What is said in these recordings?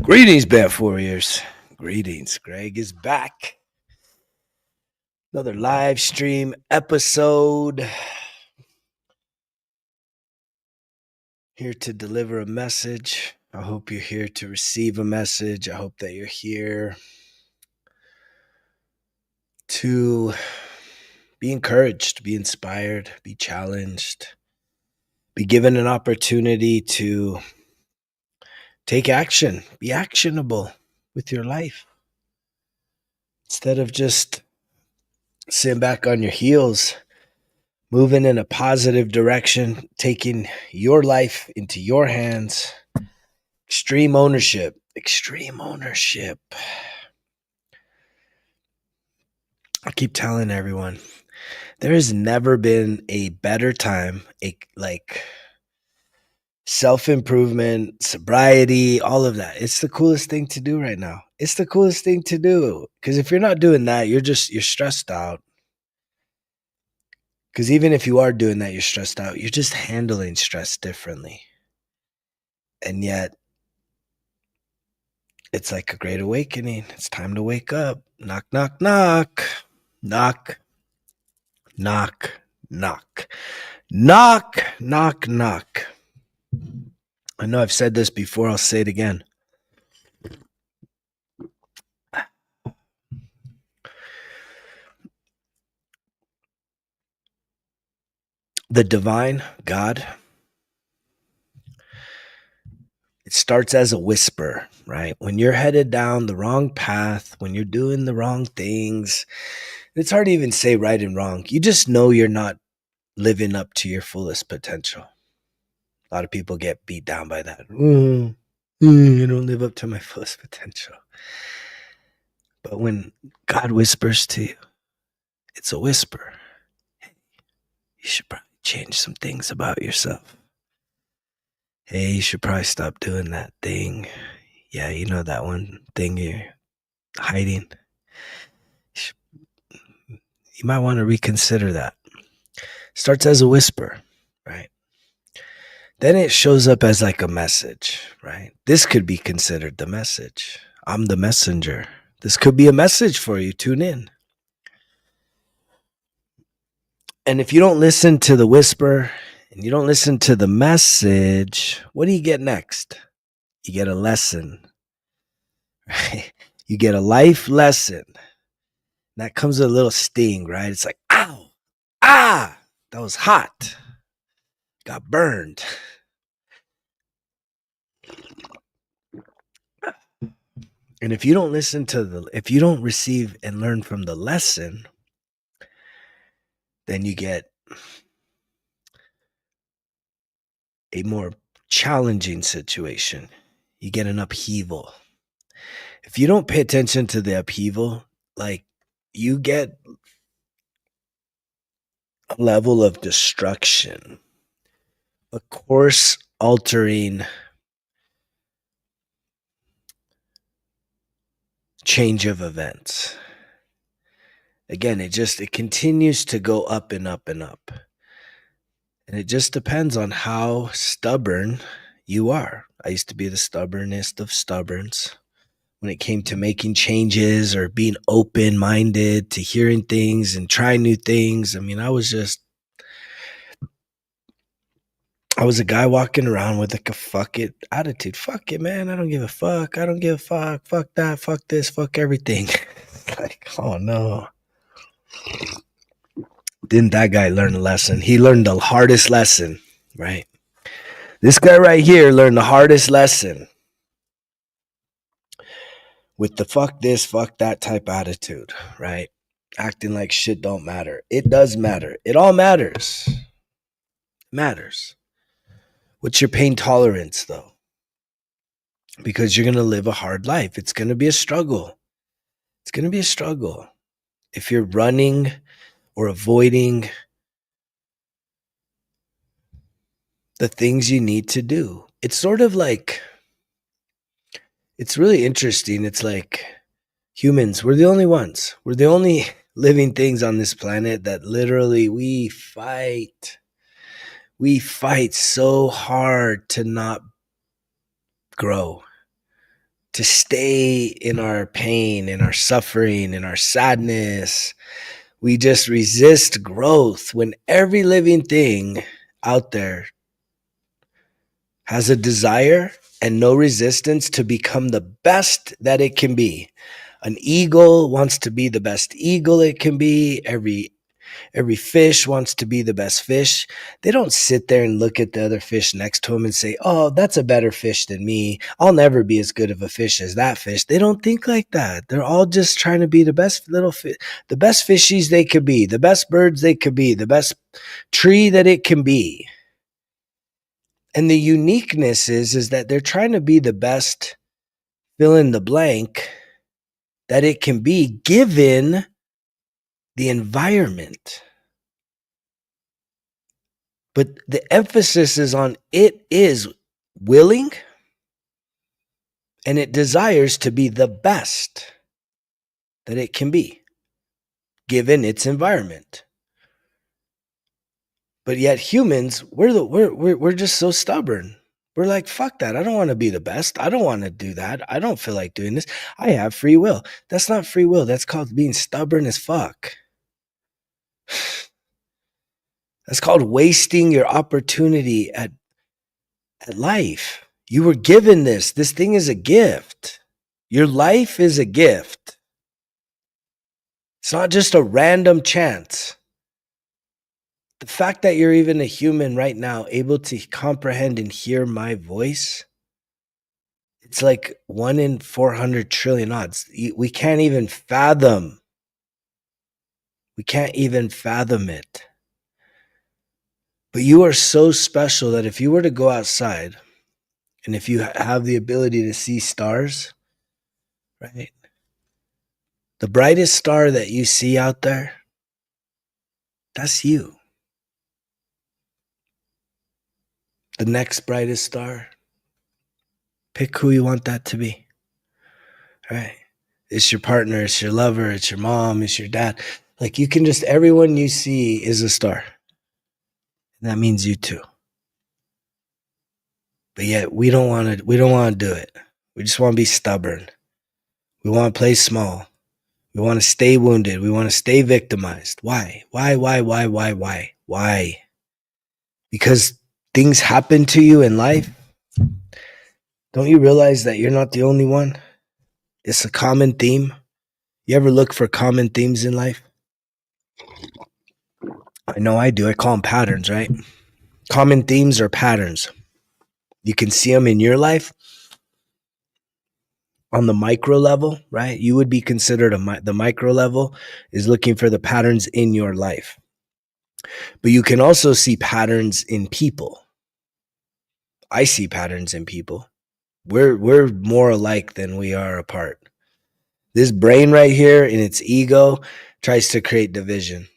Greetings, Bat Warriors. Greetings. Greg is back. Another live stream episode. Here to deliver a message. I hope you're here to receive a message. I hope that you're here to be encouraged, be inspired, be challenged, be given an opportunity to take action, be actionable with your life. Instead of just sitting back on your heels, moving in a positive direction, taking your life into your hands. Extreme ownership. Extreme ownership. I keep telling everyone, there has never been a better time, self-improvement, sobriety, all of that. It's the coolest thing to do right now. It's the coolest thing to do. Because if you're not doing that, you're stressed out. Because even if you are doing that, you're stressed out. You're just handling stress differently. And yet, it's like a great awakening. It's time to wake up. Knock, knock, knock. Knock, knock, knock. Knock, knock, knock. I know I've said this before. I'll say it again. The divine God, it starts as a whisper, right? When you're headed down the wrong path, when you're doing the wrong things, it's hard to even say right and wrong. You just know you're not living up to your fullest potential. A lot of people get beat down by that. You don't live up to my fullest potential. But when God whispers to you, it's a whisper. Hey, you should probably change some things about yourself. Hey, you should probably stop doing that thing. Yeah, you know that one thing you're hiding. You might want to reconsider that. Starts as a whisper, right? Then it shows up as like a message, right? This could be considered the message. I'm the messenger. This could be a message for you. Tune in. And if you don't listen to the whisper and you don't listen to the message, what do you get next? You get a lesson, right? You get a life lesson. That comes with a little sting, right? It's like, ow, that was hot. Got burned. And if you don't if you don't receive and learn from the lesson, then you get a more challenging situation. You get an upheaval. If you don't pay attention to the upheaval, like you get a level of destruction, a course altering change of events. Again, it continues to go up and up and up. And it just depends on how stubborn you are. I used to be the stubbornest of stubborns when it came to making changes or being open-minded to hearing things and trying new things. I mean, I was a guy walking around with like a fuck it attitude. Fuck it, man. I don't give a fuck. I don't give a fuck. Fuck that. Fuck this. Fuck everything. Like, oh no. Didn't that guy learn a lesson? He learned the hardest lesson, right? This guy right here learned the hardest lesson with the fuck this, fuck that type attitude, right? Acting like shit don't matter. It does matter. It all matters. It matters. What's your pain tolerance, though? Because you're going to live a hard life. It's going to be a struggle. It's going to be a struggle. If you're running or avoiding the things you need to do, it's sort of like, it's really interesting. It's like humans, we're the only ones. We're the only living things on this planet that literally we fight. We fight so hard to not grow, to stay in our pain, in our suffering, in our sadness. We just resist growth when every living thing out there has a desire and no resistance to become the best that it can be. An eagle wants to be the best eagle it can be. Every fish wants to be the best fish. They don't sit there and look at the other fish next to them and say, "Oh, that's a better fish than me. I'll never be as good of a fish as that fish." They don't think like that. They're all just trying to be the best the best fishies they could be, the best birds they could be, the best tree that it can be. And the uniqueness is that they're trying to be the best fill in the blank that it can be given the environment. But the emphasis is on it is willing and it desires to be the best that it can be given its environment. But yet humans, we're just so stubborn. We're like, fuck that. I don't want to be the best. I don't want to do that. I don't feel like doing this. I have free will. That's not free will. That's called being stubborn as fuck. That's called wasting your opportunity at life. You were given this. This thing is a gift. Your life is a gift. It's not just a random chance. The fact that you're even a human right now, able to comprehend and hear my voice, it's like 1 in 400 trillion odds. We can't even fathom. We can't even fathom it. But you are so special that if you were to go outside and if you have the ability to see stars, right? The brightest star that you see out there, that's you. The next brightest star, pick who you want that to be, right? It's your partner, it's your lover, it's your mom, it's your dad. Like you can just, everyone you see is a star. And that means you too. But yet we don't want to do it. We just want to be stubborn. We want to play small. We want to stay wounded. We want to stay victimized. Why? Why? Because things happen to you in life. Don't you realize that you're not the only one? It's a common theme. You ever look for common themes in life? I know I do. I call them patterns, right? Common themes are patterns. You can see them in your life on the micro level, right? You would be considered the micro level is looking for the patterns in your life. But you can also see patterns in people. I see patterns in people. We're more alike than we are apart. This brain right here in its ego tries to create division.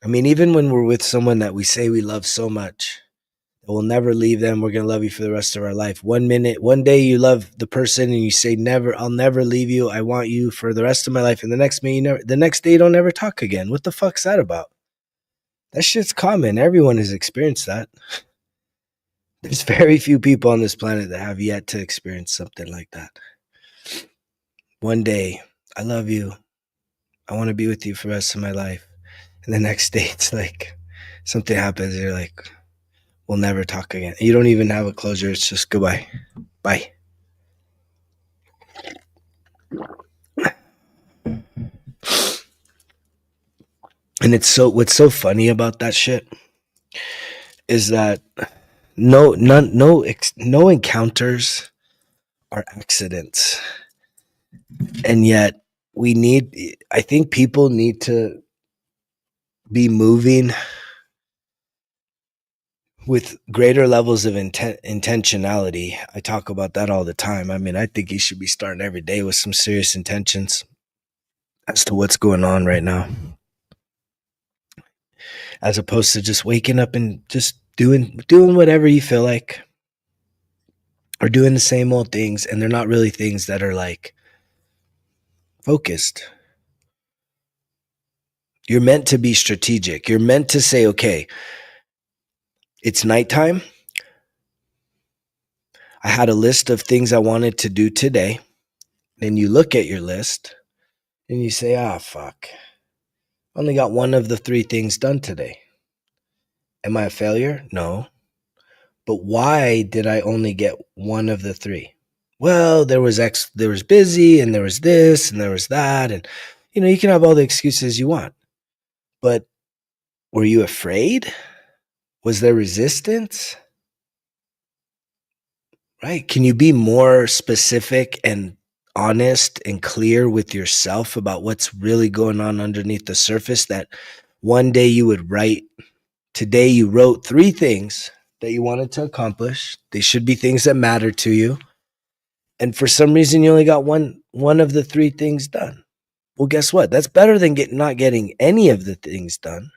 I mean, even when we're with someone that we say we love so much, that we'll never leave them, we're going to love you for the rest of our life. One day you love the person and you say, I'll never leave you. I want you for the rest of my life. And the next day you don't ever talk again. What the fuck's that about? That shit's common. Everyone has experienced that. There's very few people on this planet that have yet to experience something like that. One day, I love you. I want to be with you for the rest of my life. And the next day, it's like something happens. And you're like, we'll never talk again. You don't even have a closure. It's just goodbye. Bye. And what's so funny about that shit is that no encounters are accidents. And yet I think people need to be moving with greater levels of intentionality. I talk about that all the time. I mean, I think you should be starting every day with some serious intentions as to what's going on right now, as opposed to just waking up and just doing whatever you feel like, or doing the same old things, and they're not really things that are like focused. You're meant to be strategic. You're meant to say, okay, it's nighttime. I had a list of things I wanted to do today. Then you look at your list and you say, ah, fuck. Only got one of the three things done today. Am I a failure? No. But why did I only get one of the three? Well, there was busy, and there was this, and there was that, and you can have all the excuses you want. But were you afraid? Was there resistance? Right? Can you be more specific and honest and clear with yourself about what's really going on underneath the surface, that one day you would write, today you wrote three things that you wanted to accomplish. They should be things that matter to you. And for some reason you only got one of the three things done. Well, guess what? That's better than not getting any of the things done.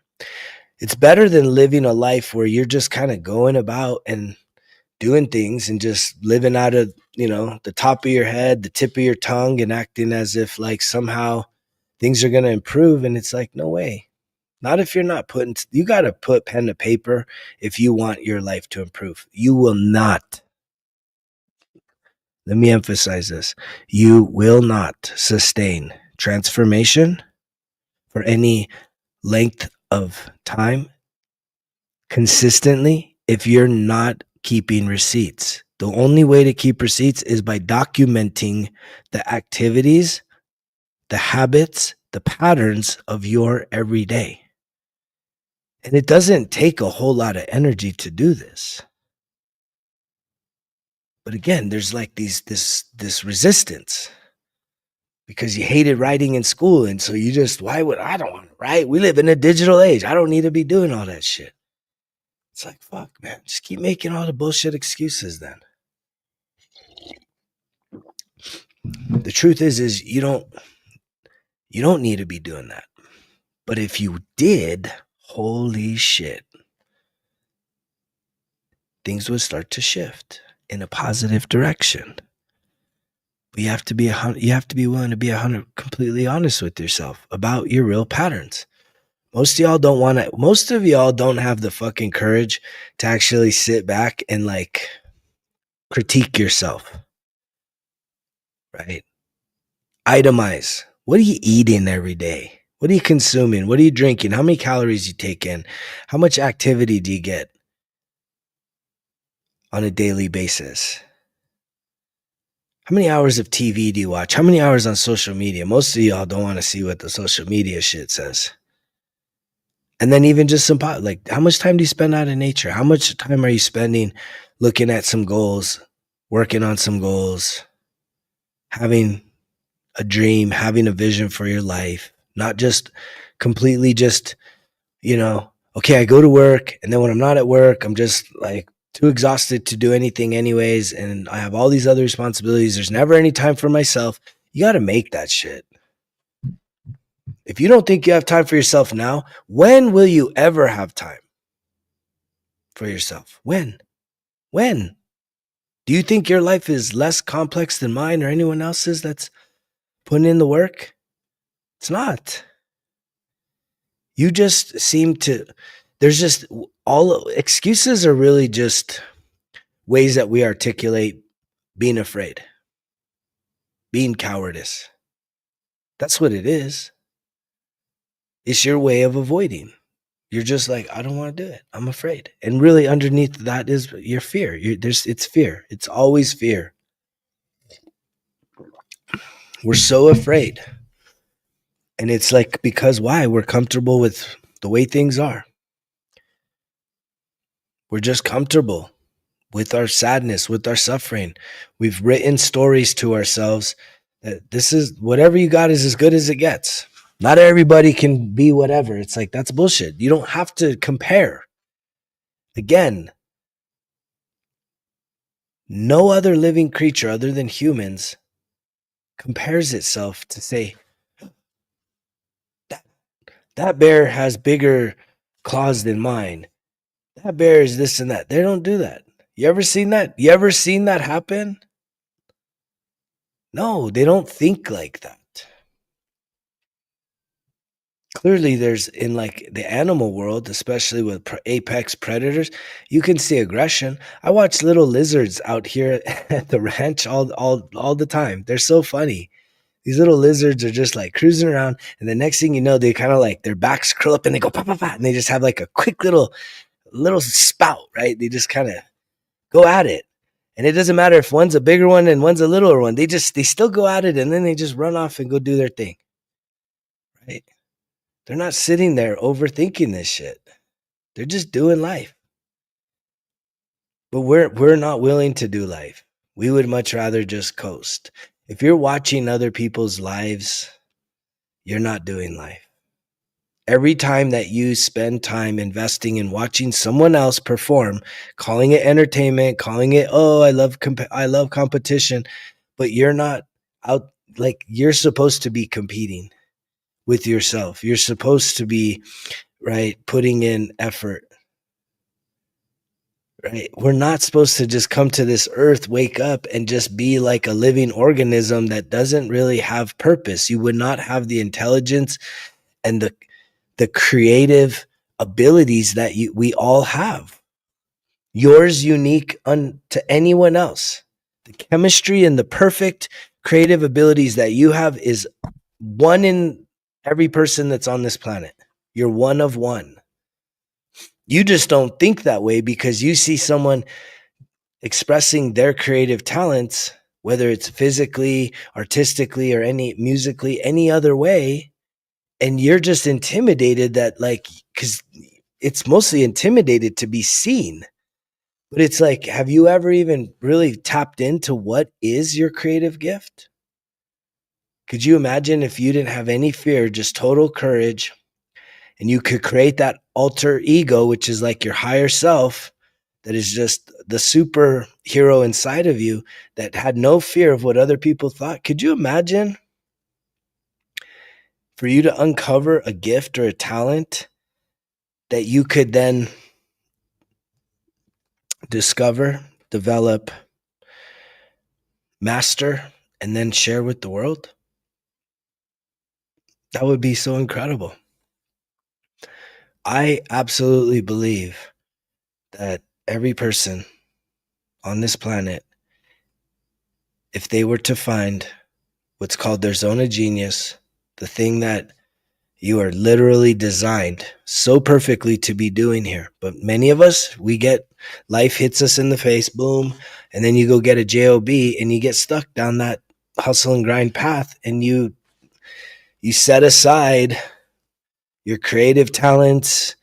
It's better than living a life where you're just kind of going about and doing things and just living out of, the top of your head, the tip of your tongue, and acting as if like somehow things are going to improve. And it's like, no way. Not if you're not you got to put pen to paper if you want your life to improve. You will not. Let me emphasize this. You will not sustain transformation for any length of time consistently if you're not keeping receipts. The only way to keep receipts is by documenting the activities, the habits, the patterns of your everyday. And it doesn't take a whole lot of energy to do this. But again, there's like this resistance because you hated writing in school. And so I don't want to write. We live in a digital age. I don't need to be doing all that shit. It's like, fuck, man, just keep making all the bullshit excuses then. The truth is you don't need to be doing that. But if you did, holy shit, things would start to shift in a positive direction. But you have to be willing to be completely honest with yourself about your real patterns. Most of y'all don't have the fucking courage to actually sit back and like critique yourself. Right? Itemize. What are you eating every day? What are you consuming? What are you drinking? How many calories you take in? How much activity do you get on a daily basis? How many hours of TV do you watch? How many hours on social media? Most of y'all don't want to see what the social media shit says. And then even just like, how much time do you spend out in nature? How much time are you spending looking at some goals, working on some goals, having a dream, having a vision for your life, not just completely just, okay, I go to work, and then when I'm not at work, I'm just like too exhausted to do anything anyways, and I have all these other responsibilities. There's never any time for myself. You got to make that shit. If you don't think you have time for yourself now, when will you ever have time for yourself? When? Do you think your life is less complex than mine or anyone else's that's putting in the work? It's not. You just seem to, there's just all excuses are really just ways that we articulate being afraid, being cowardice. That's what it is. It's your way of avoiding. You're just like, I don't want to do it. I'm afraid. And really underneath that is your fear. It's fear. It's always fear. We're so afraid. And it's like, because why? We're comfortable with the way things are. We're just comfortable with our sadness, with our suffering. We've written stories to ourselves that this is whatever you got is as good as it gets. Not everybody can be whatever. It's like, that's bullshit. You don't have to compare. Again, no other living creature other than humans compares itself to say, that bear has bigger claws than mine. That bear is this and that. They don't do that. You ever seen that? You ever seen that happen? No, they don't think like that. Clearly there's in like the animal world, especially with apex predators, you can see aggression. I watch little lizards out here at the ranch all the time. They're so funny. These little lizards are just like cruising around, and the next thing you know, they kind of like their backs curl up and they go pa pa pa, and they just have like a quick little spout, right? They just kind of go at it. And it doesn't matter if one's a bigger one and one's a littler one. They still go at it, and then they just run off and go do their thing. Right? They're not sitting there overthinking this shit. They're just doing life. But we're not willing to do life. We would much rather just coast. If you're watching other people's lives, you're not doing life. Every time that you spend time investing in watching someone else perform, calling it entertainment, calling it, oh, I love competition, but you're not out, like, you're supposed to be competing with yourself. You're supposed to be, right, putting in effort. Right? We're not supposed to just come to this earth, wake up, and just be like a living organism that doesn't really have purpose. You would not have the intelligence and the creative abilities that we all have. Yours unique to anyone else. The chemistry and the perfect creative abilities that you have is one in every person that's on this planet. You're one of one. You just don't think that way because you see someone expressing their creative talents, whether it's physically, artistically, or any musically, any other way, and you're just intimidated that, like, because it's mostly intimidated to be seen. But it's like, have you ever even really tapped into what is your creative gift? Could you imagine if you didn't have any fear, just total courage, and you could create that alter ego, which is like your higher self, that is just the superhero inside of you that had no fear of what other people thought? Could you imagine for you to uncover a gift or a talent that you could then discover, develop, master, and then share with the world? That would be so incredible. I absolutely believe that every person on this planet, if they were to find what's called their zone of genius, the thing that you are literally designed so perfectly to be doing here. But many of us, life hits us in the face, boom, and then you go get a job and you get stuck down that hustle and grind path, and you set aside your creative talents,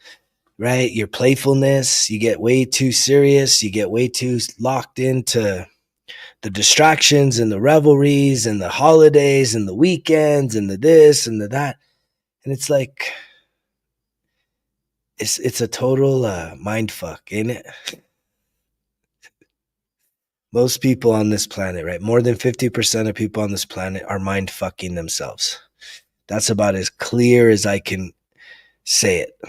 right? Your playfulness, you get way too serious, you get way too locked into the distractions and the revelries and the holidays and the weekends and the this and the that. And it's like, it's a total mind fuck, ain't it? Most people on this planet, right? More than 50% of people on this planet are mind fucking themselves. That's about as clear as I can say it,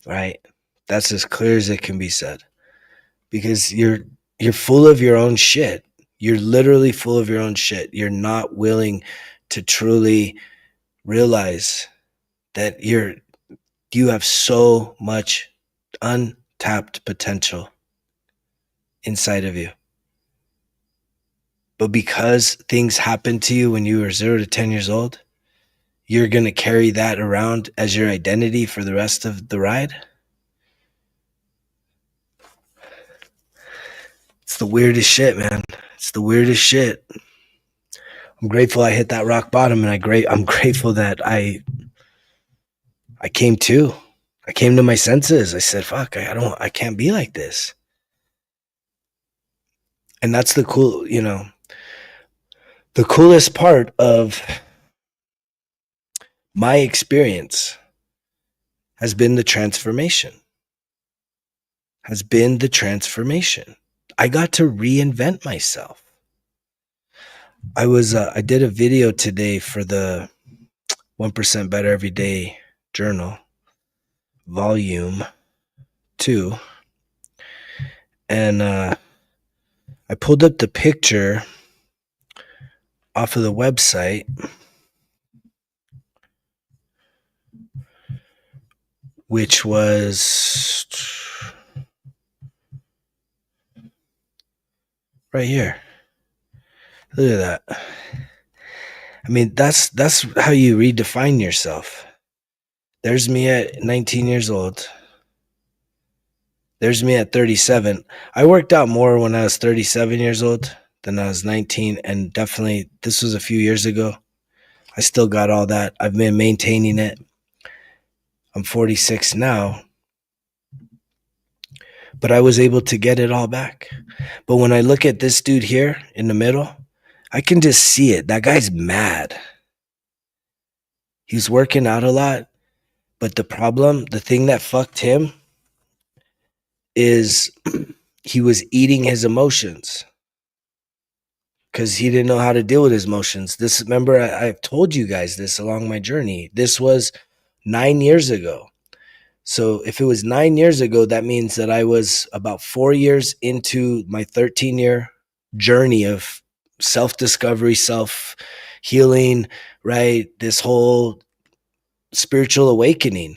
right? That's as clear as it can be said. Because you're full of your own shit. You're literally full of your own shit. You're not willing to truly realize that you have so much untapped potential inside of you. But because things happened to you when you were 0 to 10 years old, you're going to carry that around as your identity for the rest of the ride. It's the weirdest shit, man. It's the weirdest shit. I'm grateful I hit that rock bottom, and I'm grateful that I came to. I came to my senses. I said, fuck, I can't be like this. And that's the coolest part of my experience has been the transformation. I got to reinvent myself. I did a video today for the 1% Better Every Day journal, volume 2. And I pulled up the picture off of the website. which was right here. Look at that. I mean, that's how you redefine yourself. There's me at 19 years old. There's me at 37. I worked out more when I was 37 years old than I was 19, and definitely this was a few years ago. I still got all that. I've been maintaining it. I'm 46 now, but I was able to get it all back. But when I look at this dude here in the middle, I can just see it. That guy's mad. He's working out a lot, but the thing that fucked him is he was eating his emotions because he didn't know how to deal with his emotions. Remember, I've told you guys this along my journey. This was 9 years ago. So if it was 9 years ago, that means that I was about 4 years into my 13-year journey of self-discovery, self-healing, right? This whole spiritual awakening.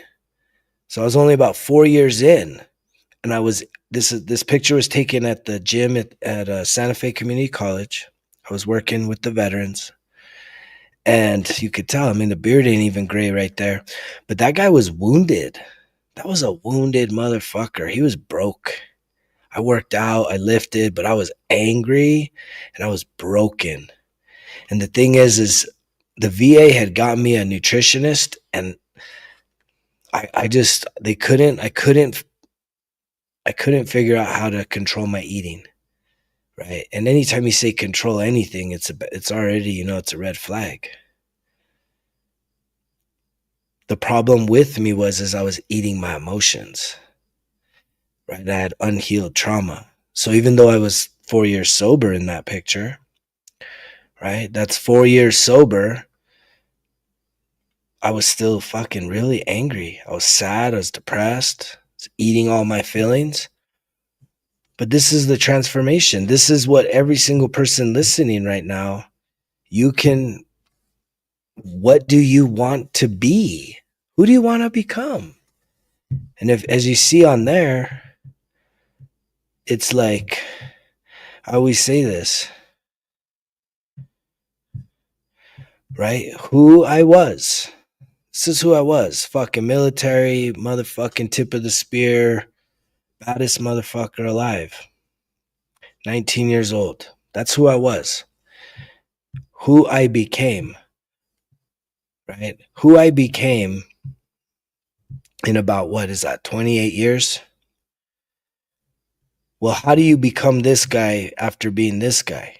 So I was only about 4 years in, and this picture was taken at the gym at Santa Fe Community College. I was working with the veterans, and you could tell, I mean, the beard ain't even gray right there, but that guy was wounded. That was a wounded motherfucker. He was broke. I worked out, I lifted, but I was angry and I was broken. And the thing is the VA had got me a nutritionist, and I couldn't figure out how to control my eating. Right. And anytime you say control anything, it's already, it's a red flag. The problem with me was I was eating my emotions. Right. I had unhealed trauma. So even though I was 4 years sober in that picture, right? That's 4 years sober. I was still fucking really angry. I was sad. I was depressed. I was eating all my feelings. But this is the transformation. This is what every single person listening right now, what do you want to be? Who do you want to become? And as you see on there, it's like, I always say this, right? Who I was. This is who I was. Fucking military, motherfucking tip of the spear, baddest motherfucker alive. 19 years old. That's who I was. Who I became, right? Who I became in about, what is that, 28 years? Well, how do you become this guy after being this guy?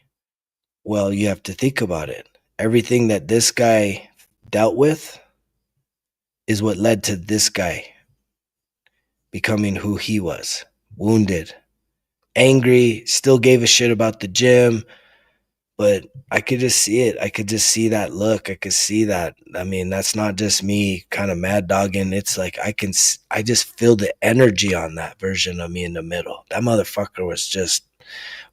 Well, you have to think about it. Everything that this guy dealt with is what led to this guy becoming who he was. Wounded, angry, still gave a shit about the gym, but I could just see it. I could just see that look. I could see that. I mean, that's not just me kind of mad dogging. It's like I just feel the energy on that version of me in the middle. That motherfucker was just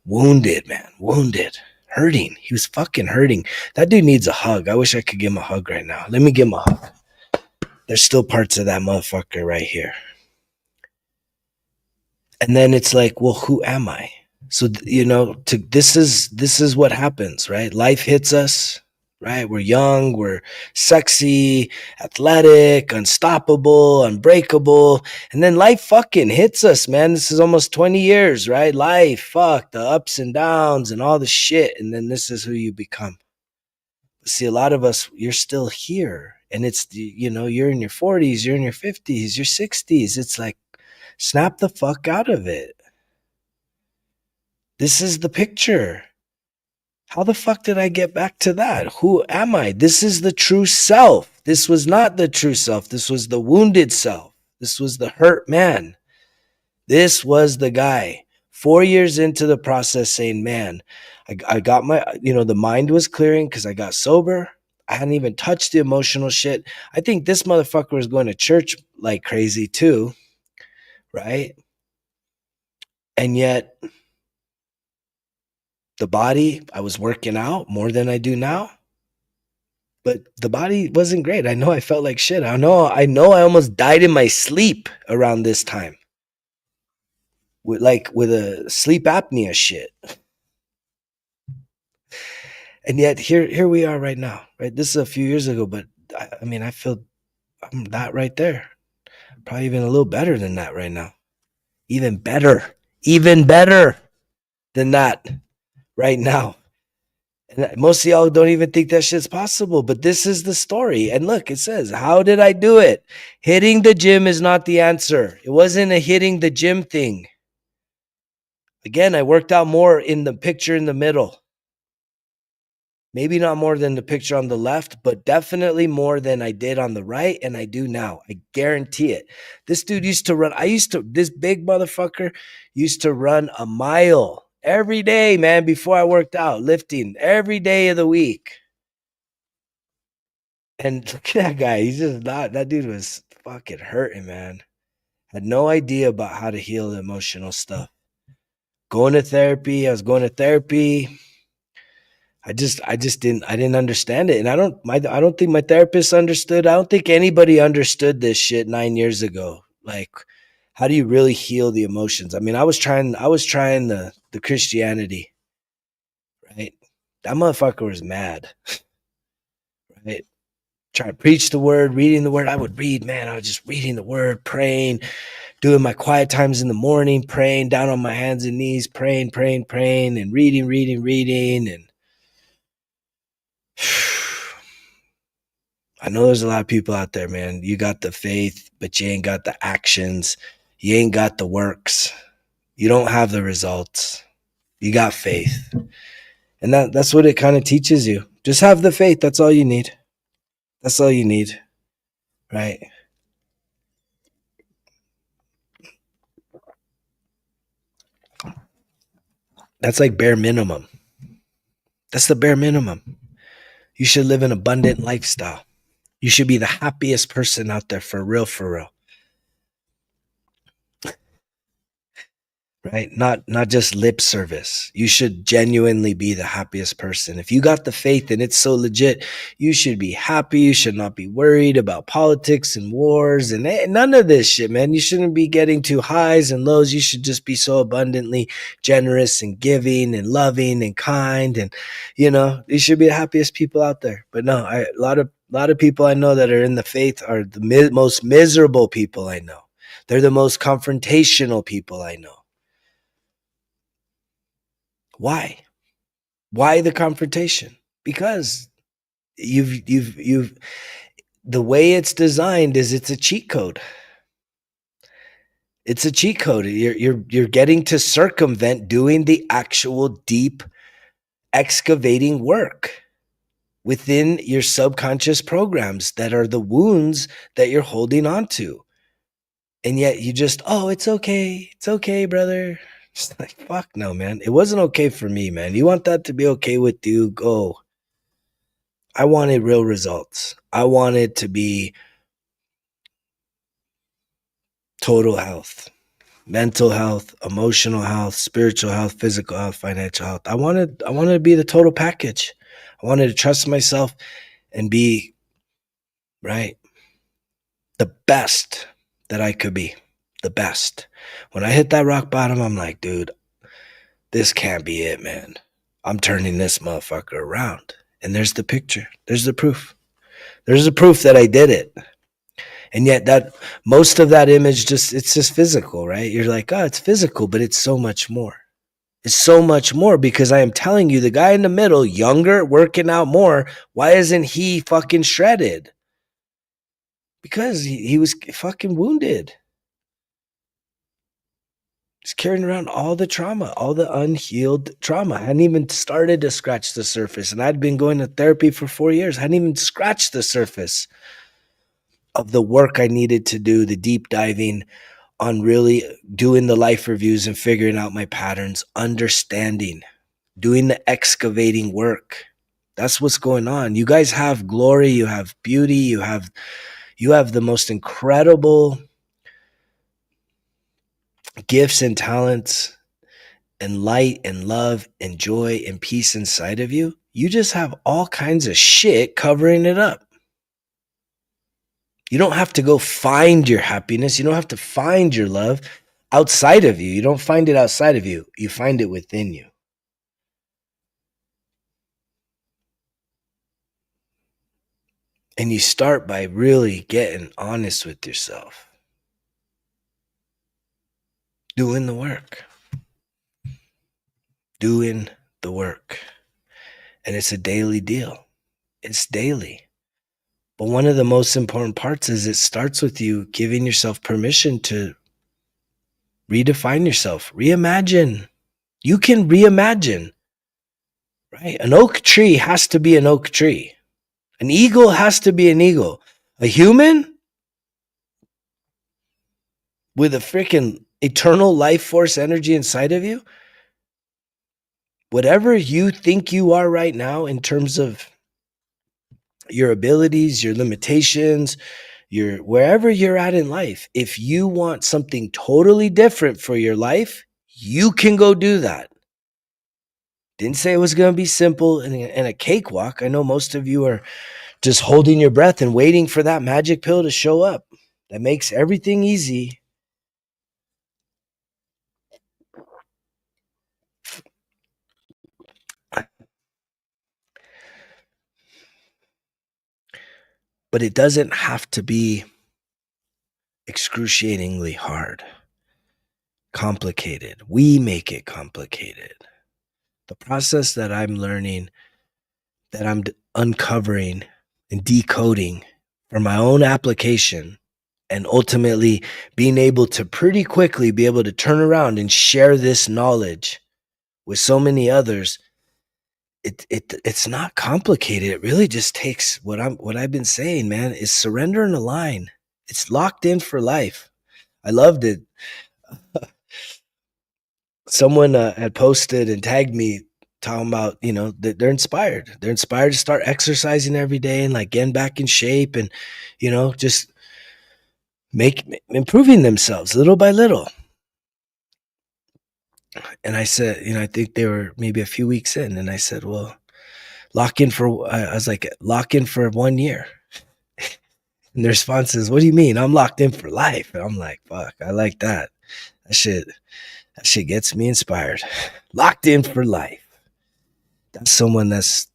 wounded, man. Wounded. Hurting. He was fucking hurting. That dude needs a hug. I wish I could give him a hug right now. Let me give him a hug. There's still parts of that motherfucker right here. And then it's like, well, who am I? So this is what happens, right? Life hits us, right? We're young, we're sexy, athletic, unstoppable, unbreakable, and then life fucking hits us, man. This is almost 20 years, right? Life, fuck, the ups and downs and all the shit, and then this is who you become. See, a lot of us, you're still here, and it's you're in your 40s, you're in your 50s, your 60s. It's like, snap the fuck out of it. This is the picture. How the fuck did I get back to that? Who am I? This is the true self. This was not the true self. This was the wounded self. This was the hurt man. This was the guy. 4 years into the process saying, man, I got the mind was clearing because I got sober. I hadn't even touched the emotional shit. I think this motherfucker was going to church like crazy too, right? And yet the body, I was working out more than I do now. but the body wasn't great. I know I felt like shit. I know I almost died in my sleep around this time with a sleep apnea shit. And yet here we are right now, right? This is a few years ago, but I mean, I feel I'm that right there. Probably even a little better than that right now. Even better than that right now. And most of y'all don't even think that shit's possible, but this is the story. And look, it says, how did I do it? Hitting the gym is not the answer. It wasn't a hitting the gym thing. Again, I worked out more in the picture in the middle. Maybe not more than the picture on the left, but definitely more than I did on the right, and I do now. I guarantee it. This dude used to run, this big motherfucker used to run a mile every day, man, before I worked out, lifting every day of the week. And look at that guy. He's just not, that dude was fucking hurting, man. Had no idea about how to heal the emotional stuff. I was going to therapy. I didn't understand it. And I don't think my therapist understood. I don't think anybody understood this shit 9 years ago. Like, how do you really heal the emotions? I mean, I was trying the Christianity, right? That motherfucker was mad, right? Trying to preach the word, reading the word. I would read, man. I was just reading the word, praying, doing my quiet times in the morning, praying, down on my hands and knees, praying, and reading. And I know there's a lot of people out there, man. You got the faith, but you ain't got the actions. You ain't got the works. You don't have the results. You got faith. And that's what it kind of teaches you. Just have the faith. That's all you need. That's all you need. Right? That's like bare minimum. That's the bare minimum. You should live an abundant lifestyle. You should be the happiest person out there, for real, for real. Right? Not just lip service. You should genuinely be the happiest person. If you got the faith and it's so legit, you should be happy. You should not be worried about politics and wars and none of this shit, man. You shouldn't be getting to highs and lows. You should just be so abundantly generous and giving and loving and kind, and you should be the happiest people out there. But no, a lot of people I know that are in the faith are the most miserable people I know. They're the most confrontational people I know. Why? Why the confrontation? Because you've the way it's designed is it's a cheat code. It's a cheat code. You're getting to circumvent doing the actual deep excavating work within your subconscious programs that are the wounds that you're holding on to. And yet you just, oh, it's okay. It's okay, brother. Just like, fuck no, man. It wasn't okay for me, man. You want that to be okay with you? Go. I wanted real results. I wanted to be total health, mental health, emotional health, spiritual health, physical health, financial health. I wanted to be the total package. I wanted to trust myself and be right, the best that I could be, the best. When I hit that rock bottom, I'm like, dude, this can't be it, man. I'm turning this motherfucker around. And there's the picture. There's the proof. There's the proof that I did it. And yet that most of that image it's just physical, right? You're like, oh, it's physical, but it's so much more. It's so much more, because I am telling you, the guy in the middle, younger, working out more, why isn't he fucking shredded? Because he was fucking wounded. He's carrying around all the trauma, all the unhealed trauma. I hadn't even started to scratch the surface. And I'd been going to therapy for 4 years. I hadn't even scratched the surface of the work I needed to do, the deep diving on really doing the life reviews and figuring out my patterns, understanding, doing the excavating work. That's what's going on. You guys have glory, you have beauty, you have the most incredible gifts and talents and light and love and joy and peace inside of you. You just have all kinds of shit covering it up. You don't have to go find your happiness. You don't have to find your love outside of you. You don't find it outside of you. You find it within you. And you start by really getting honest with yourself. Doing the work. Doing the work. And it's a daily deal. It's daily. But one of the most important parts is it starts with you giving yourself permission to redefine yourself, reimagine. You can reimagine, right? An oak tree has to be an oak tree. An eagle has to be an eagle. A human with a freaking eternal life force energy inside of you, whatever you think you are right now in terms of your abilities, your limitations, your wherever you're at in life, if you want something totally different for your life, you can go do that. Didn't say it was going to be simple and a cakewalk. I know most of you are just holding your breath and waiting for that magic pill to show up that makes everything easy. But it doesn't have to be excruciatingly hard, complicated. We make it complicated. The process that I'm learning, that I'm uncovering and decoding for my own application, and ultimately being able to pretty quickly be able to turn around and share this knowledge with so many others, it's not complicated. It really just takes what I've been saying, man, is surrender and align. It's locked in for life. I loved it. Someone had posted and tagged me talking about, that they're inspired. They're inspired to start exercising every day and like getting back in shape and, just improving themselves little by little. And I said, I think they were maybe a few weeks in, and I said, well, I was like, lock in for 1 year. And the response is, what do you mean? I'm locked in for life. And I'm like, fuck, I like that. That shit gets me inspired. Locked in for life. That's someone that's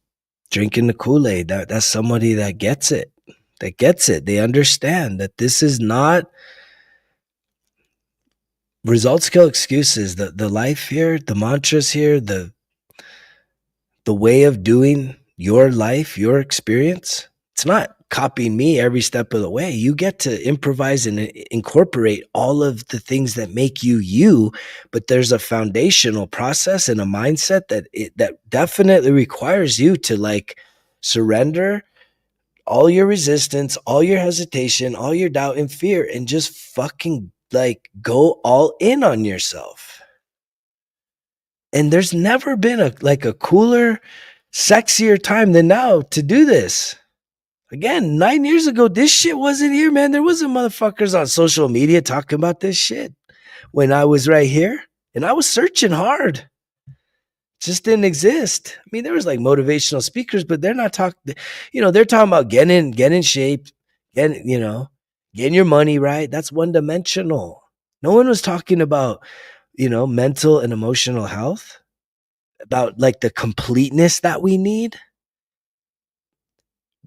drinking the Kool-Aid. That's somebody that gets it. They understand that this is not results kill excuses. The life here, the mantras here, the way of doing your life, your experience, it's not copying me every step of the way. You get to improvise and incorporate all of the things that make you you, but there's a foundational process and a mindset that definitely requires you to like surrender all your resistance, all your hesitation, all your doubt and fear, and just fucking like go all in on yourself. And there's never been a cooler, sexier time than now to do this. Again, 9 years ago, this shit wasn't here, man. There wasn't motherfuckers on social media talking about this shit when I was right here. And I was searching hard. It just didn't exist. I mean, there was like motivational speakers, but they're not talking, they're talking about getting in shape, getting your money right. That's one dimensional. No one was talking about, mental and emotional health, about like the completeness that we need.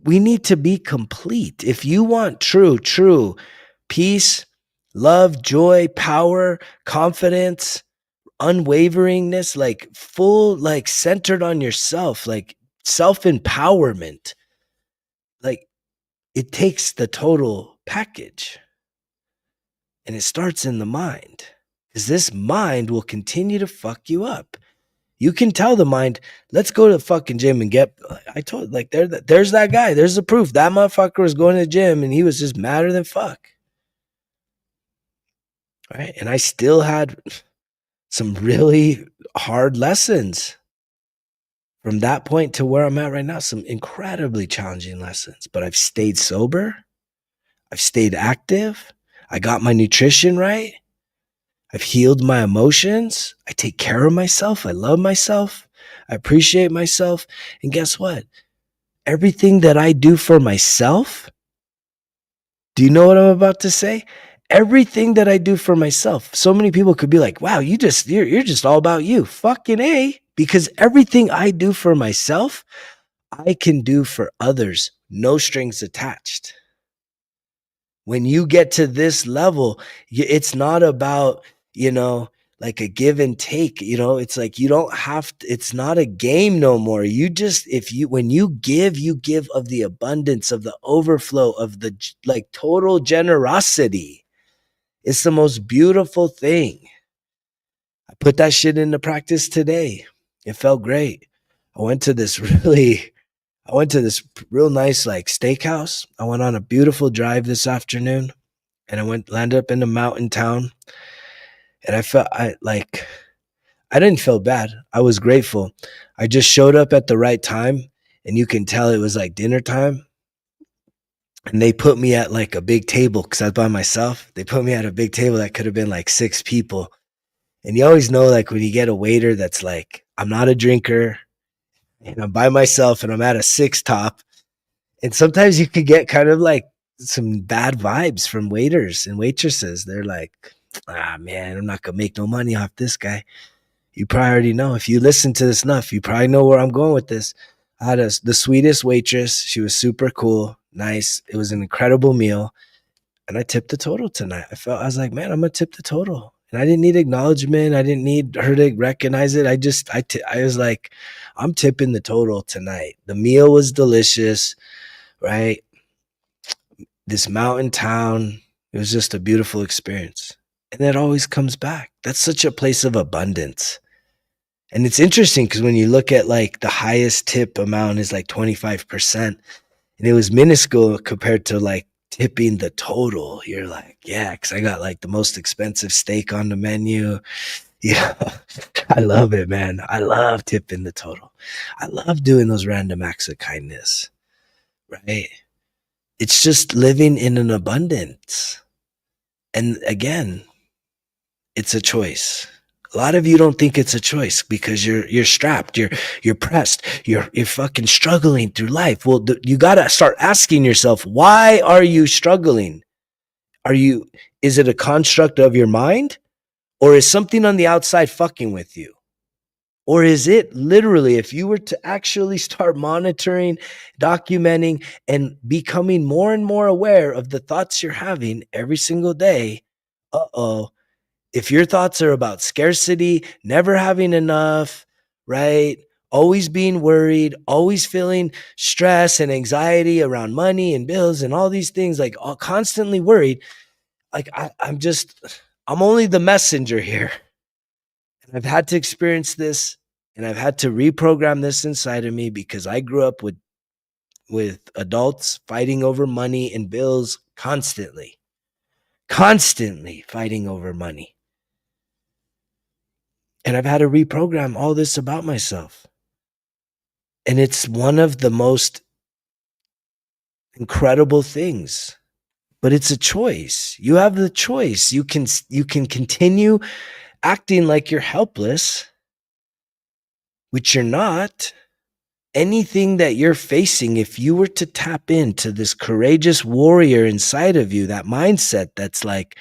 We need to be complete. If you want true peace, love, joy, power, confidence, unwaveringness, like full, like centered on yourself, like self-empowerment, like it takes the total package. And it starts in the mind, because this mind will continue to fuck you up. You can tell the mind, let's go to the fucking gym and there's that guy. There's the proof. That motherfucker was going to the gym and he was just madder than fuck. Right. And I still had some really hard lessons from that point to where I'm at right now. Some incredibly challenging lessons, but I've stayed sober. I've stayed active. I got my nutrition right. I've healed my emotions. I take care of myself. I love myself. I appreciate myself. And guess what? Everything that I do for myself, do you know what I'm about to say? Everything that I do for myself. So many people could be like, "Wow, you're just all about you." Fucking A, because everything I do for myself, I can do for others. No strings attached. When you get to this level, it's not about, like a give and take. It's like you don't have to, it's not a game no more. You just, when you give of the abundance, of the overflow, of the like total generosity. It's the most beautiful thing. I put that shit into practice today. It felt great. I went to this really I went to this real nice like steakhouse. I went on a beautiful drive this afternoon, and landed up in a mountain town, and I didn't feel bad. I was grateful. I just showed up at the right time, and you can tell it was like dinner time. And they put me at like a big table because I was by myself. They put me at a big table that could have been like 6 people. And you always know, like, when you get a waiter that's like, I'm not a drinker and I'm by myself and I'm at a six top. And sometimes you could get kind of like some bad vibes from waiters and waitresses. They're like, man, I'm not going to make no money off this guy. You probably already know. If you listen to this enough, you probably know where I'm going with this. I had the sweetest waitress. She was super cool, nice. It was an incredible meal. And I tipped the total tonight. I was like, man, I'm going to tip the total. And I didn't need acknowledgement. I didn't need her to recognize it. I was like, I'm tipping the total tonight. The meal was delicious, right? This mountain town, it was just a beautiful experience. And that always comes back. That's such a place of abundance. And it's interesting because when you look at like the highest tip amount is like 25%, and it was minuscule compared to like tipping the total. You're like, yeah, because I got like the most expensive steak on the menu. Yeah, I love it, man. I love tipping the total. I love doing those random acts of kindness, right? It's just living in an abundance. And again, it's a choice. A lot of you don't think it's a choice because you're strapped, you're pressed, you're fucking struggling through life. Well, you got to start asking yourself, why are you struggling? Is it a construct of your mind, or is something on the outside fucking with you? Or is it literally, if you were to actually start monitoring, documenting, and becoming more and more aware of the thoughts you're having every single day, if your thoughts are about scarcity, never having enough, right? Always being worried, always feeling stress and anxiety around money and bills and all these things, like constantly worried, like I'm only the messenger here. And I've had to experience this, and I've had to reprogram this inside of me because I grew up with adults fighting over money and bills constantly fighting over money. And I've had to reprogram all this about myself. And it's one of the most incredible things. But it's a choice. You have the choice. You can continue acting like you're helpless, which you're not. Anything that you're facing, if you were to tap into this courageous warrior inside of you, that mindset that's like,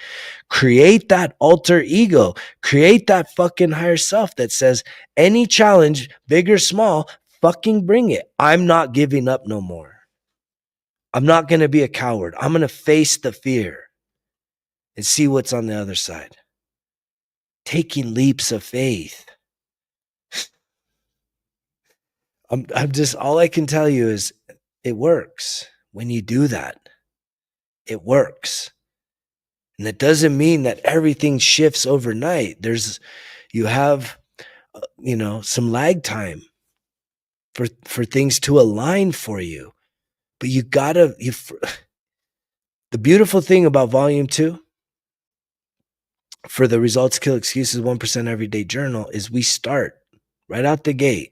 create that alter ego, create that fucking higher self that says, any challenge, big or small, fucking bring it. I'm not giving up no more. I'm not going to be a coward. I'm going to face the fear and see what's on the other side. Taking leaps of faith. I'm just, all I can tell you is it works when you do that. It works. And that doesn't mean that everything shifts overnight. You have, some lag time for things to align for you. But the beautiful thing about volume 2 for the Results Kill Excuses 1% Everyday Journal is we start right out the gate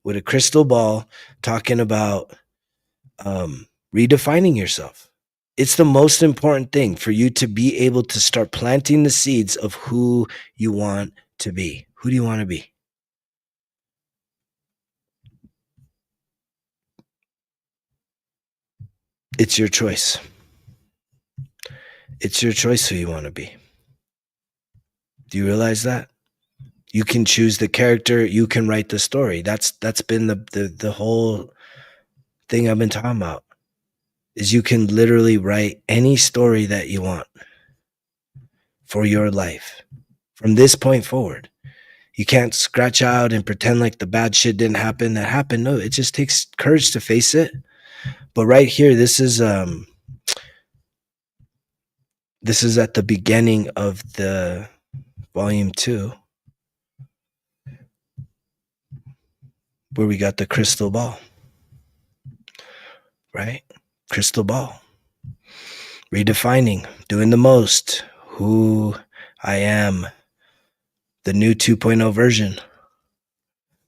with a crystal ball talking about redefining yourself. It's the most important thing for you to be able to start planting the seeds of who you want to be. Who do you want to be? It's your choice. It's your choice who you want to be. Do you realize that? You can choose the character, you can write the story. That's been the whole thing I've been talking about. Is you can literally write any story that you want for your life from this point forward. You can't scratch out and pretend like the bad shit didn't happen. That happened. No, it just takes courage to face it. But right here, this is at the beginning of the volume 2, where we got the crystal ball. Right? Crystal ball. Redefining, doing the most, who I am, the new 2.0 version.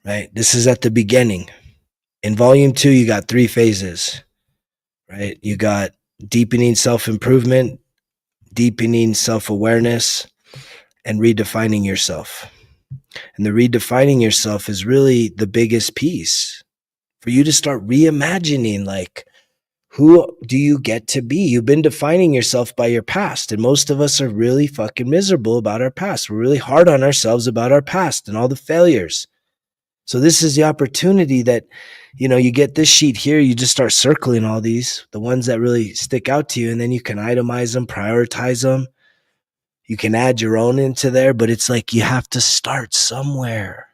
Right? This is at the beginning. In volume 2, you got 3 phases. Right? You got deepening self-improvement, deepening self-awareness, and redefining yourself. And the redefining yourself is really the biggest piece for you to start reimagining, like, who do you get to be? You've been defining yourself by your past, and most of us are really fucking miserable about our past. We're really hard on ourselves about our past and all the failures. So this is the opportunity that, you get this sheet here, you just start circling all these, the ones that really stick out to you, and then you can itemize them, prioritize them. You can add your own into there, but it's like you have to start somewhere,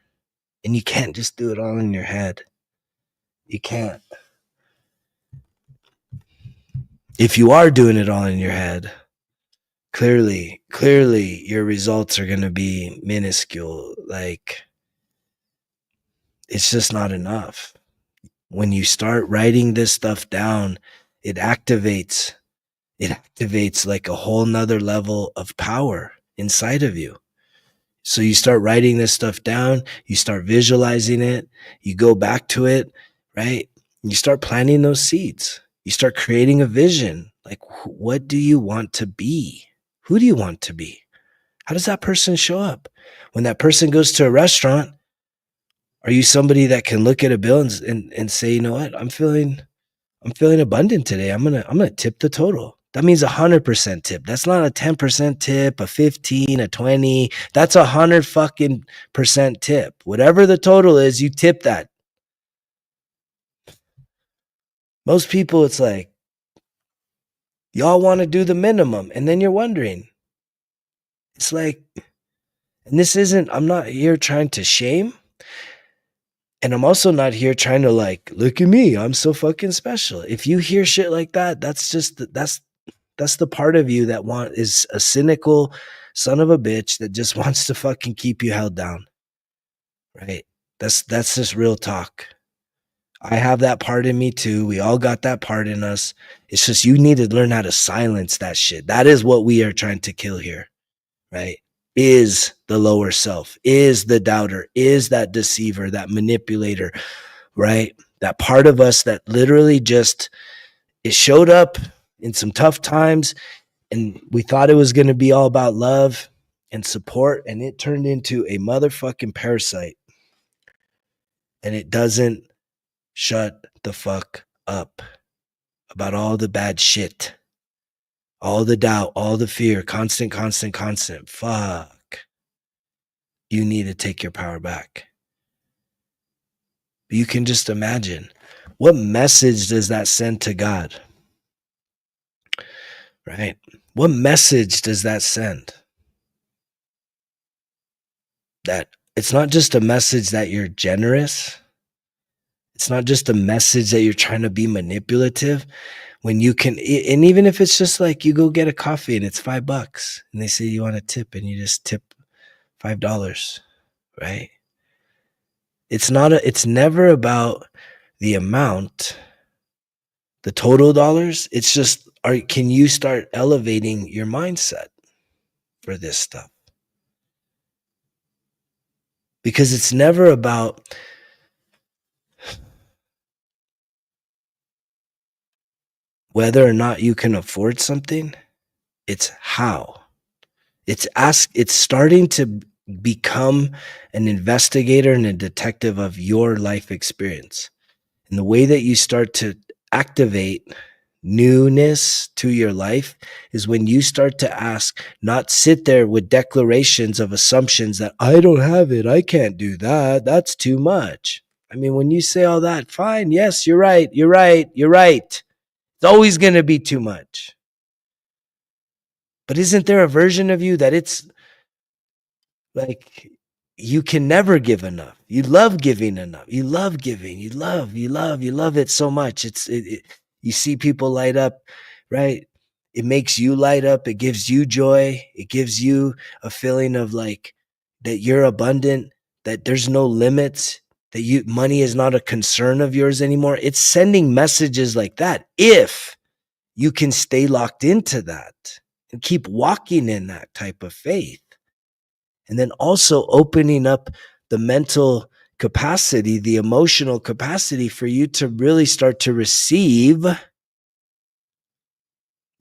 and you can't just do it all in your head. You can't. If you are doing it all in your head, clearly your results are going to be minuscule. Like, it's just not enough. When you start writing this stuff down, it activates like a whole nother level of power inside of you. So you start writing this stuff down, you start visualizing it, you go back to it, right? You start planting those seeds. You start creating a vision. Like, what do you want to be? Who do you want to be? How does that person show up? When that person goes to a restaurant, are you somebody that can look at a bill and say, you know what, I'm feeling abundant today. I'm gonna tip the total. That means 100% tip. That's not a 10% tip, a 15, a 20. That's 100 fucking percent tip. Whatever the total is, you tip that. Most people, it's like, y'all want to do the minimum, and then you're wondering. It's like, and this isn't, I'm not here trying to shame. And I'm also not here trying to, like, look at me, I'm so fucking special. If you hear shit like that, that's the part of you that is a cynical son of a bitch that just wants to fucking keep you held down. Right? That's just real talk. I have that part in me too. We all got that part in us. It's just you need to learn how to silence that shit. That is what we are trying to kill here. Right? Is the lower self, is the doubter, is that deceiver, that manipulator, right? That part of us that literally just, it showed up in some tough times, and we thought it was going to be all about love and support, and it turned into a motherfucking parasite. And it doesn't shut the fuck up about all the bad shit, all the doubt, all the fear, constant. Fuck. You need to take your power back. But you can just imagine, what message does that send to God? Right? What message does that send? That it's not just a message that you're generous. It's not just a message that you're trying to be manipulative. When you can, and even if it's just like you go get a coffee and it's $5 and they say you want a tip and you just tip $5, right? It's never about the amount, the total dollars. It's just, can you start elevating your mindset for this stuff? Because it's never about whether or not you can afford something. It's how. It's starting to become an investigator and a detective of your life experience. And the way that you start to activate newness to your life is when you start to ask, not sit there with declarations of assumptions that I don't have it, I can't do that, that's too much. I mean, when you say all that, fine, yes, you're right, you're right, you're right. It's always going to be too much. But isn't there a version of you that it's like you can never give enough? You love giving enough. You love giving. You love it so much. You see people light up, right? It makes you light up. It gives you joy. It gives you a feeling of like that you're abundant, that there's no limits, that money is not a concern of yours anymore. It's sending messages like that. If you can stay locked into that and keep walking in that type of faith. And then also opening up the mental capacity, the emotional capacity for you to really start to receive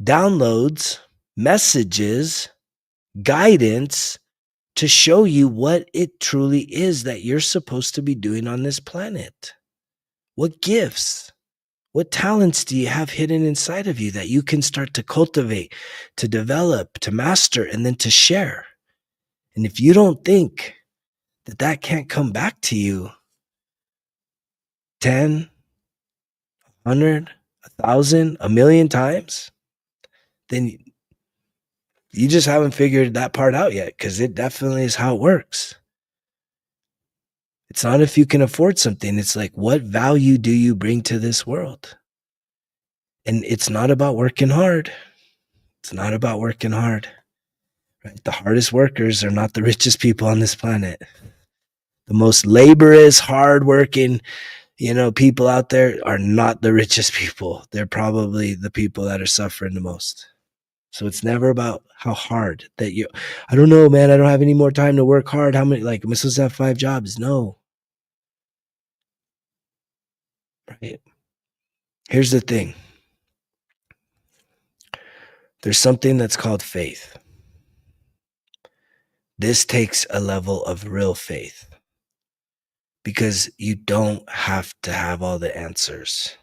downloads, messages, guidance to show you what it truly is that you're supposed to be doing on this planet. What gifts, what talents do you have hidden inside of you that you can start to cultivate, to develop, to master, and then to share? And if you don't think that that can't come back to you 10, 100, 1,000, a million times, then you just haven't figured that part out yet, because it definitely is how it works. It's not if you can afford something. It's like, what value do you bring to this world? And it's not about working hard. It's not about working hard. Right? The hardest workers are not the richest people on this planet. The most laborious, hardworking, people out there are not the richest people. They're probably the people that are suffering the most. So it's never about how hard that I don't know, man, I don't have any more time to work hard. How many, am I supposed to have 5 jobs? No. Right? Here's the thing. There's something that's called faith. This takes a level of real faith, because you don't have to have all the answers.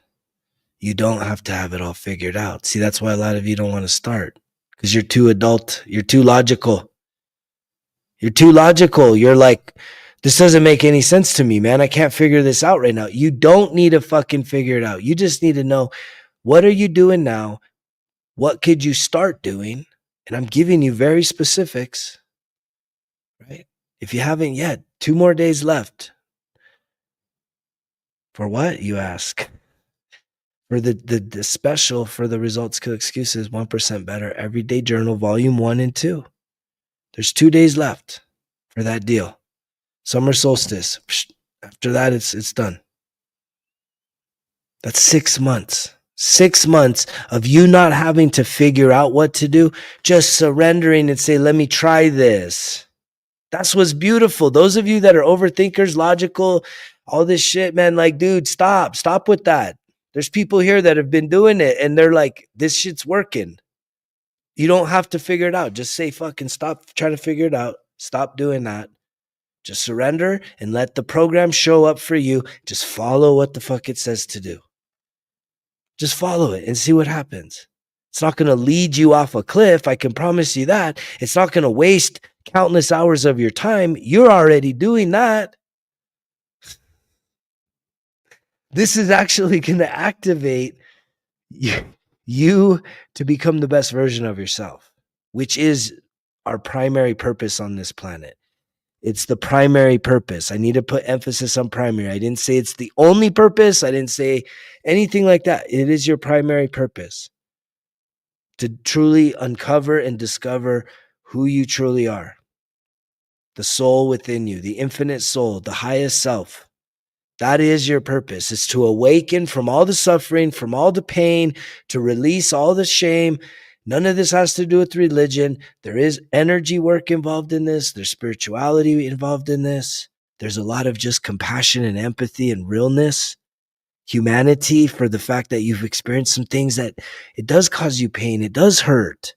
You don't have to have it all figured out. See, that's why a lot of you don't want to start, because you're too adult. You're too logical. You're like, this doesn't make any sense to me, man. I can't figure this out right now. You don't need to fucking figure it out. You just need to know, what are you doing now? What could you start doing? And I'm giving you very specifics, right? If you haven't yet, 2 more days left. For what, you ask? For the special for the Results Kill Excuses 1% Better Everyday Journal Volume 1 and 2. There's 2 days left for that deal. Summer solstice. After that, it's done. That's 6 months. 6 months of you not having to figure out what to do, just surrendering and say, let me try this. That's what's beautiful. Those of you that are overthinkers, logical, all this shit, man, like, dude, stop with that. There's people here that have been doing it and they're like, this shit's working. You don't have to figure it out. Just say, fucking stop trying to figure it out. Stop doing that. Just surrender and let the program show up for you. Just follow what the fuck it says to do. Just follow it and see what happens. It's not going to lead you off a cliff. I can promise you that. It's not going to waste countless hours of your time. You're already doing that. This is actually going to activate you to become the best version of yourself, which is our primary purpose on this planet. It's the primary purpose. I need to put emphasis on primary. I didn't say it's the only purpose. I didn't say anything like that. It is your primary purpose to truly uncover and discover who you truly are. The soul within you, the infinite soul, the highest self. That is your purpose. It's to awaken from all the suffering, from all the pain, to release all the shame. None of this has to do with religion. There is energy work involved in this. There's spirituality involved in this. There's a lot of just compassion and empathy and realness, humanity, for the fact that you've experienced some things that it does cause you pain. It does hurt.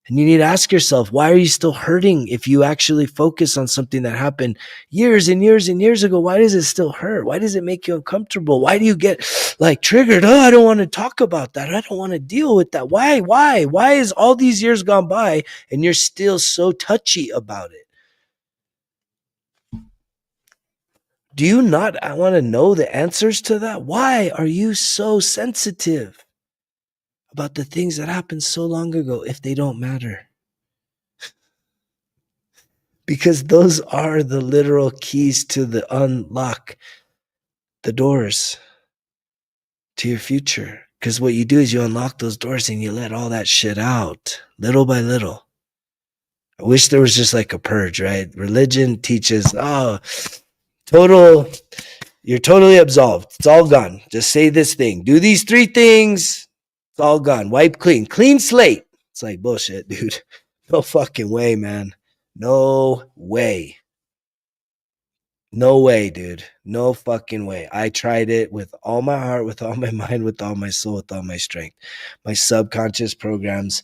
And you need to ask yourself, why are you still hurting if you actually focus on something that happened years and years and years ago? Why does it still hurt? Why does it make you uncomfortable? Why do you get like triggered? Oh, I don't want to talk about that. I don't want to deal with that. Why? Why is all these years gone by and you're still so touchy about it? Do you not want to know the answers to that? Why are you so sensitive about the things that happened so long ago if they don't matter? Because those are the literal keys to the unlock the doors to your future. Because what you do is you unlock those doors and you let all that shit out little by little. I wish there was just like a purge, right? Religion teaches, oh, total, you're totally absolved. It's all gone. Just say this thing. Do these 3 things. It's all gone. Wipe clean. Clean slate. It's like bullshit, dude. No fucking way, man. No way. No way, dude. No fucking way. I tried it with all my heart, with all my mind, with all my soul, with all my strength. My subconscious programs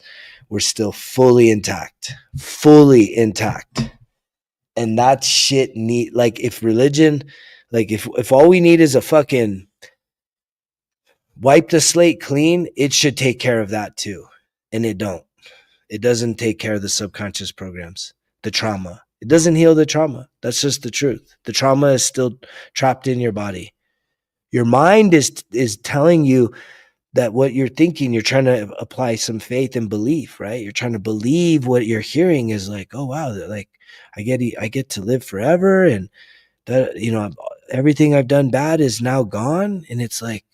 were still fully intact. Fully intact. And that shit need, like, if religion, like if all we need is a fucking wipe the slate clean, it should take care of that too. And it don't. It doesn't take care of the subconscious programs, the trauma. It doesn't heal the trauma. That's just the truth. The trauma is still trapped in your body. Your mind is telling you that what you're thinking, you're trying to apply some faith and belief, right? You're trying to believe what you're hearing is like, oh wow, like I get to live forever, and that, you know, everything I've done bad is now gone. And it's like,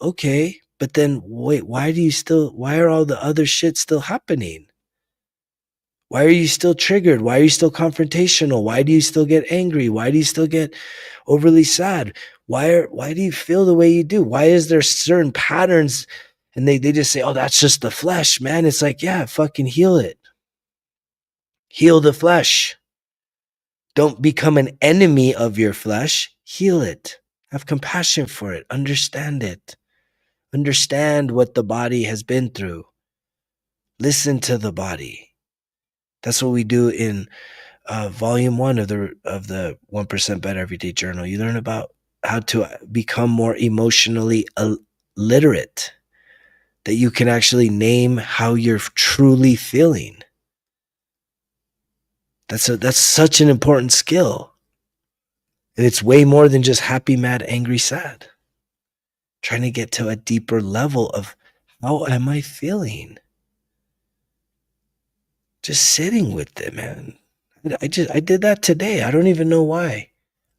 okay, but then wait, why are all the other shit still happening? Why are you still triggered? Why are you still confrontational? Why do you still get angry? Why do you still get overly sad? Why do you feel the way you do? Why is there certain patterns and they just say, oh, that's just the flesh, man? It's like, yeah, fucking heal it. Heal the flesh. Don't become an enemy of your flesh. Heal it. Have compassion for it. Understand it. Understand what the body has been through. Listen to the body. That's what we do in volume 1 of the 1% Better Everyday Journal. You learn about how to become more emotionally literate, that you can actually name how you're truly feeling. That's such an important skill. And it's way more than just happy, mad, angry, sad. Trying to get to a deeper level of how am I feeling? Just sitting with it, man. I did that today. I don't even know why.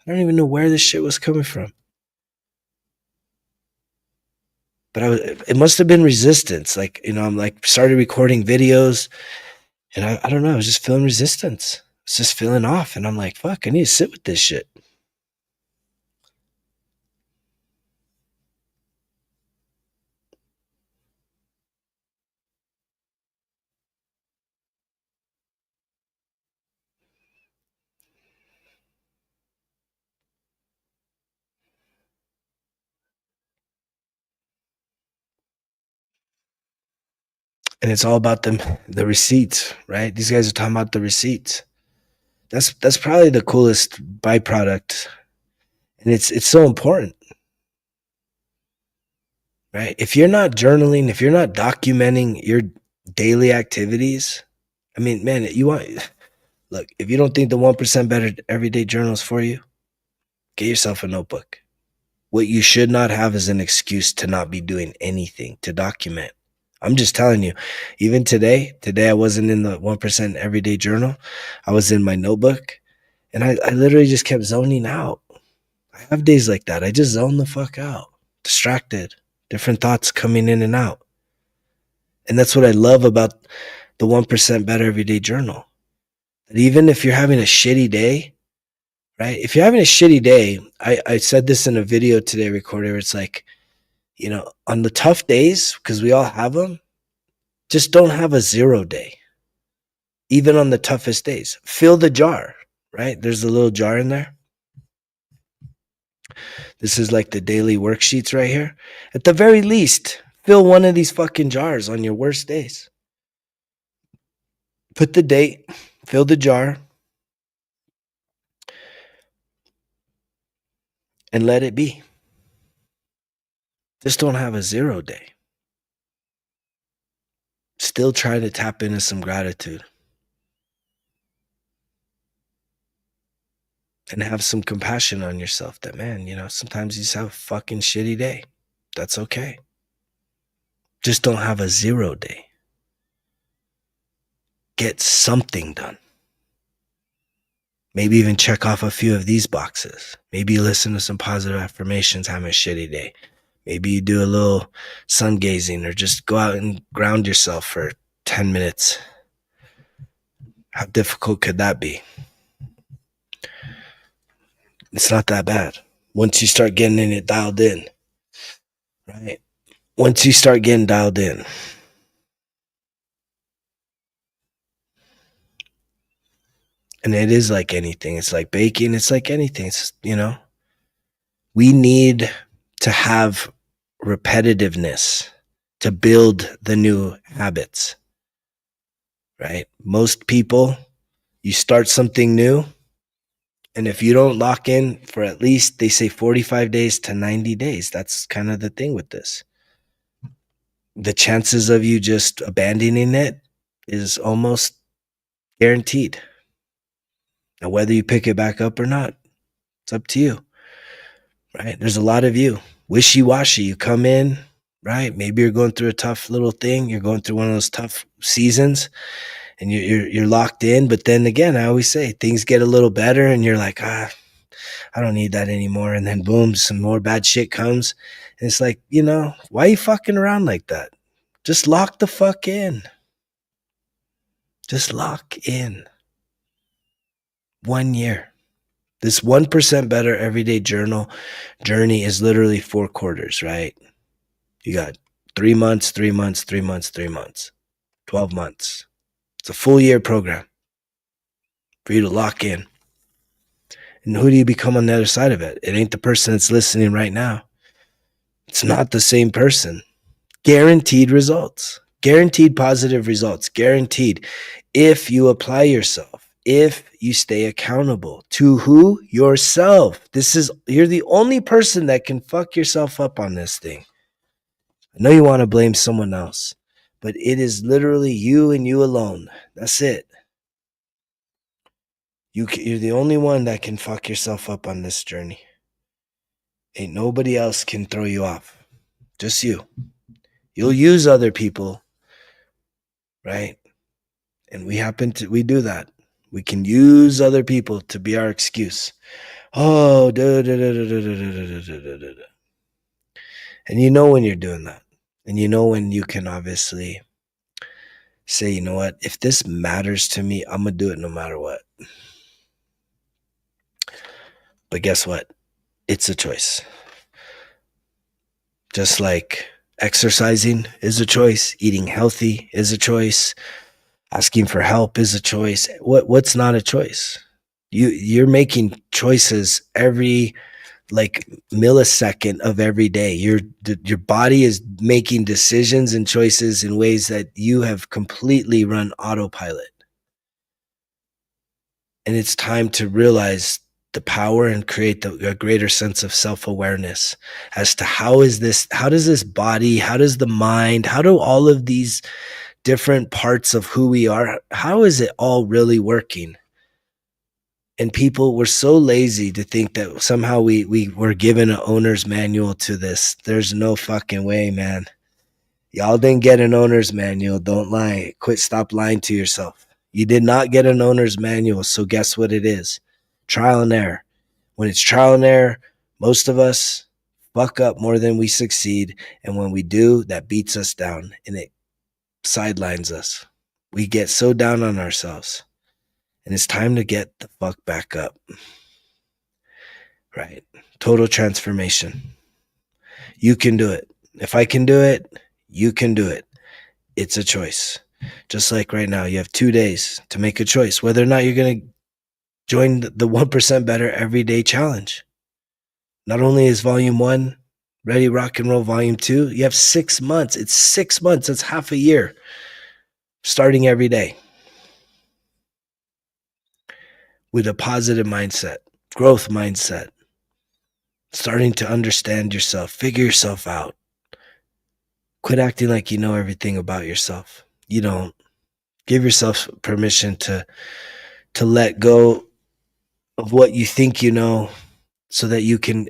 I don't even know where this shit was coming from. But it must have been resistance. Like, you know, I'm like started recording videos and I don't know. I was just feeling resistance. It's just feeling off. And I'm like, fuck, I need to sit with this shit. And it's all about the receipts, right? These guys are talking about the receipts. That's probably the coolest byproduct. And it's so important. Right? If you're not journaling, if you're not documenting your daily activities, I mean, man, look, if you don't think the 1% Better Everyday Journal is for you, get yourself a notebook. What you should not have is an excuse to not be doing anything, to document. I'm just telling you, even today I wasn't in the 1% Everyday Journal. I was in my notebook and I literally just kept zoning out. I have days like that. I just zone the fuck out, distracted, different thoughts coming in and out. And that's what I love about the 1% Better Everyday Journal. That even if you're having a shitty day, right? If you're having a shitty day, I said this in a video today recorded where it's like, you know, on the tough days, because we all have them, just don't have a 0 day. Even on the toughest days, fill the jar, right? There's a little jar in there. This is like the daily worksheets right here. At the very least, fill one of these fucking jars on your worst days. Put the date, fill the jar, and let it be. Just don't have a 0 day. Still try to tap into some gratitude and have some compassion on yourself that, man, sometimes you just have a fucking shitty day. That's okay. Just don't have a 0 day. Get something done. Maybe even check off a few of these boxes. Maybe you listen to some positive affirmations, having a shitty day. Maybe you do a little sun gazing or just go out and ground yourself for 10 minutes. How difficult could that be? It's not that bad. Once you start getting it dialed in, right? Once you start getting dialed in, and it is like anything. It's like baking. It's like anything. It's, we need to have repetitiveness to build the new habits, right? Most people, you start something new, and if you don't lock in for at least, they say 45 days to 90 days, that's kind of the thing with this. The chances of you just abandoning it is almost guaranteed. Now, whether you pick it back up or not, it's up to you, right? There's a lot of you. Wishy-washy. You come in, right? Maybe you're going through a tough little thing. You're going through one of those tough seasons and you're locked in. But then again, I always say things get a little better and you're like, I don't need that anymore. And then boom, some more bad shit comes. And it's like, why are you fucking around like that? Just lock the fuck in. Just lock in. 1 year. This 1% better everyday journey is literally 4 quarters, right? You got 3 months, 3 months, 3 months, 3 months, 12 months. It's a full year program for you to lock in. And who do you become on the other side of it? It ain't the person that's listening right now. It's not the same person. Guaranteed results. Guaranteed positive results. Guaranteed. If you apply yourself. If you stay accountable. To who? Yourself. You're the only person that can fuck yourself up on this thing. I know you want to blame someone else, but it is literally you and you alone. That's it. You're the only one that can fuck yourself up on this journey. Ain't nobody else can throw you off. Just you. You'll use other people, right? And we do that. We can use other people to be our excuse. Oh, and you know when you're doing that. And you know when you can obviously say, you know what? If this matters to me, I'm going to do it no matter what. But guess what? It's a choice. Just like exercising is a choice, eating healthy is a choice, asking for help is a choice. What's not a choice? You're making choices every millisecond of every day. Your body is making decisions and choices in ways that you have completely run autopilot. And it's time to realize the power and create a greater sense of self-awareness as to how does this body, how does the mind, how do all of these different parts of who we are, how is it all really working? And people were so lazy to think that somehow we were given an owner's manual to this. There's no fucking way, man. Y'all didn't get an owner's manual. Don't lie. Stop lying to yourself. You did not get an owner's manual, so guess what it is? Trial and error. When it's trial and error, most of us fuck up more than we succeed. And when we do, that beats us down and it sidelines us. We get so down on ourselves. And it's time to get the fuck back up. Right? Total transformation. You can do it. If I can do it, you can do it. It's a choice. Just like right now, you have 2 days to make a choice whether or not you're going to join the 1% Better Everyday Challenge. Not only is Volume 1 Ready, Rock and Roll Volume 2, you have 6 months. It's 6 months. That's half a year. Starting every day. with a positive mindset, growth mindset, starting to understand yourself, figure yourself out. Quit acting like you know everything about yourself. You don't. Give yourself permission to let go of what you think you know so that you can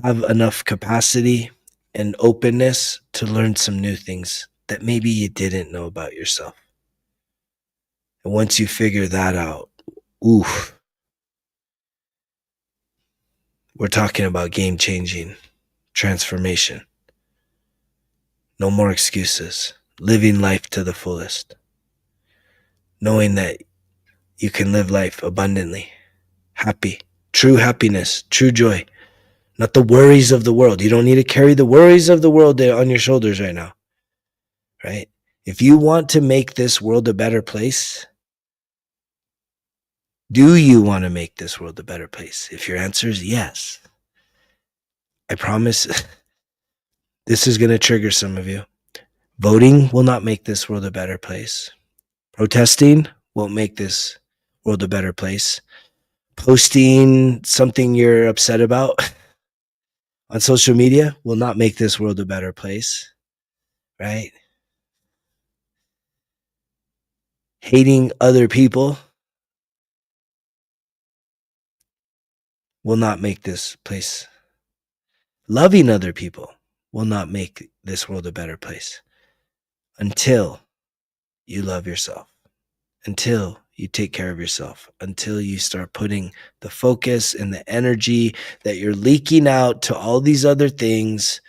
have enough capacity and openness to learn some new things that maybe you didn't know about yourself. And once you figure that out, oof, we're talking about game changing transformation. No more excuses. Living life to the fullest. Knowing that you can live life abundantly, happy, true happiness, true joy, not the worries of the world. You don't need to carry the worries of the world on your shoulders right now, right? If you want to make this world a better place, do you want to make this world a better place? If your answer is yes, I promise this is going to trigger some of you. Voting will not make this world a better place. Protesting won't make this world a better place. Posting something you're upset about on social media will not make this world a better place, right? Hating other people will not make this place. Loving other people will not make this world a better place until you love yourself, until you take care of yourself, until you start putting the focus and the energy that you're leaking out to all these other things.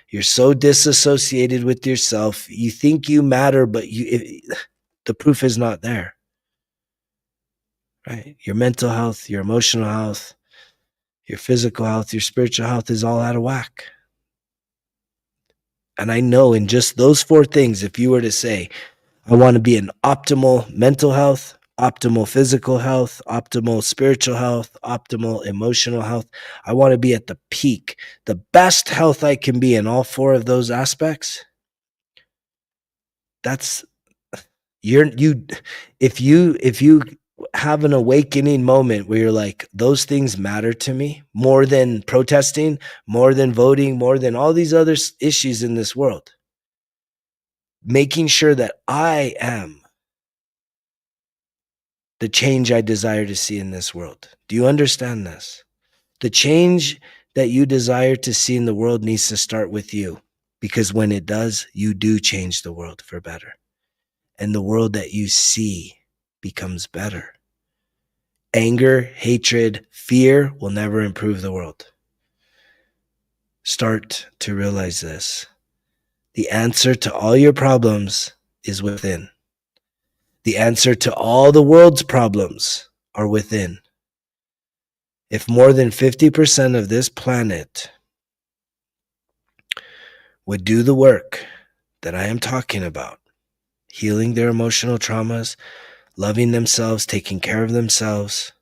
You're so disassociated with yourself. You think you matter, but the proof is not there, right? Your mental health, your emotional health, your physical health, your spiritual health is all out of whack. And I know in just those four things, if you were to say, I want to be in optimal mental health, optimal physical health, optimal spiritual health, optimal emotional health, I want to be at the peak, the best health I can be in all four of those aspects. That's if you have an awakening moment where you're like, those things matter to me more than protesting, more than voting, more than all these other issues in this world. Making sure that I am the change I desire to see in this world. Do you understand this? The change that you desire to see in the world needs to start with you, because when it does, you do change the world for better. And the world that you see becomes better. Anger, hatred, fear will never improve the world. Start to realize this. The answer to all your problems is within. The answer to all the world's problems are within. If more than 50% of this planet would do the work that I am talking about, healing their emotional traumas, loving themselves, taking care of themselves,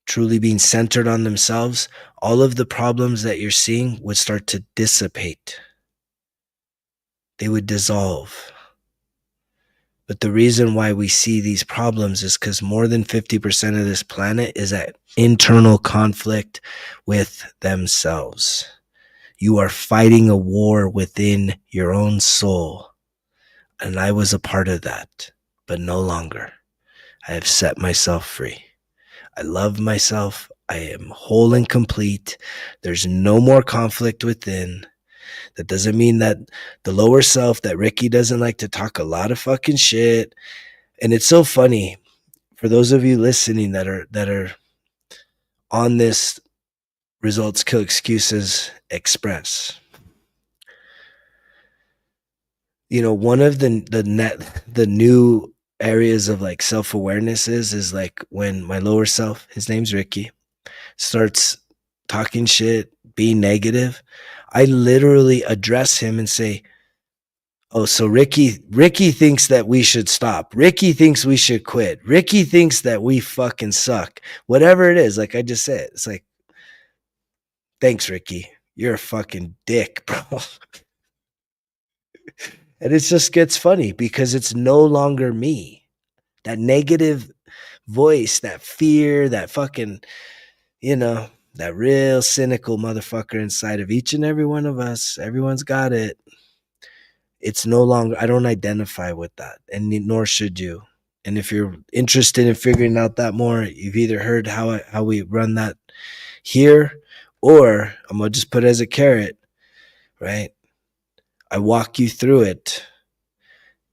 truly being centered on themselves, all of the problems that you're seeing would start to dissipate. They would dissolve. But the reason why we see these problems is because more than 50% of this planet is at internal conflict with themselves. You are fighting a war within your own soul. And I was a part of that, but no longer. I have set myself free. I love myself. I am whole and complete. There's no more conflict within. That doesn't mean that the lower self, that Ricky doesn't like to talk a lot of fucking shit. And it's so funny for those of you listening that are on this Results Kill Excuses Express. You know, one of the new areas of like self-awareness is like when my lower self, his name's Ricky, starts talking shit, being negative, I literally address him and say, oh, so Ricky thinks that we should stop. Ricky thinks we should quit. Ricky thinks that we fucking suck. Whatever it is, like I just said, it's like, thanks, Ricky. You're a fucking dick, bro. And it just gets funny because it's no longer me. That negative voice, that fear, that fucking, you know, that real cynical motherfucker inside of each and every one of us. Everyone's got it. It's no longer, I don't identify with that, and nor should you. And if you're interested in figuring out that more, you've either heard how we run that here, or I'm gonna just put it as a carrot, right? I walk you through it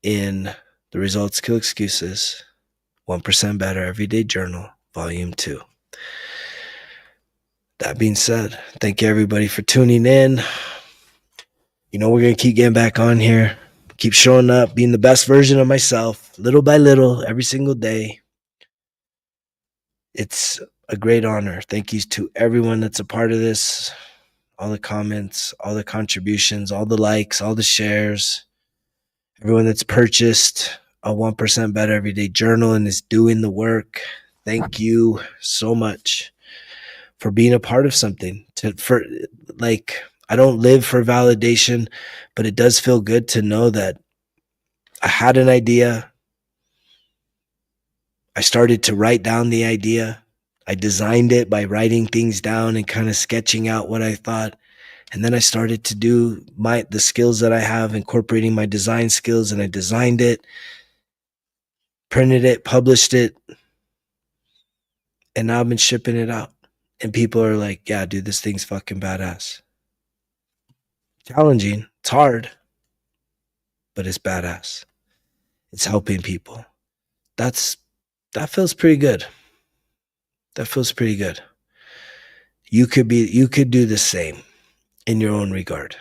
in the Results Kill Excuses 1% Better Everyday Journal, Volume 2. That being said, thank you everybody for tuning in. You know, we're going to keep getting back on here, keep showing up, being the best version of myself, little by little, every single day. It's a great honor. Thank you to everyone that's a part of this, all the comments, all the contributions, all the likes, all the shares, everyone that's purchased a 1% Better Everyday Journal and is doing the work. Thank you so much for being a part of something. I don't live for validation, but it does feel good to know that I had an idea. I started to write down the idea. I designed it by writing things down and kind of sketching out what I thought. And then I started to do the skills that I have, incorporating my design skills, and I designed it, printed it, published it, and now I've been shipping it out. And people are like, yeah, dude, this thing's fucking badass. Challenging. It's hard, but it's badass. It's helping people. That feels pretty good. That feels pretty good. You could do the same in your own regard.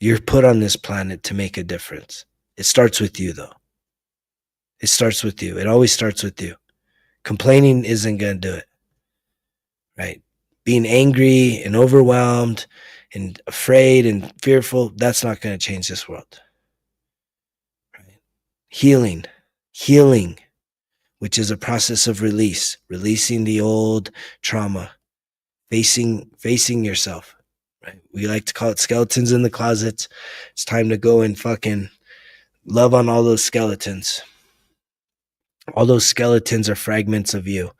You're put on this planet to make a difference. It starts with you, though. It starts with you. It always starts with you. Complaining isn't going to do it, right? Being angry and overwhelmed and afraid and fearful, that's not going to change this world, right? Healing, which is a process of releasing the old trauma, facing yourself, right? We like to call it skeletons in the closet. It's time to go and fucking love on all those skeletons. All those skeletons are fragments of you.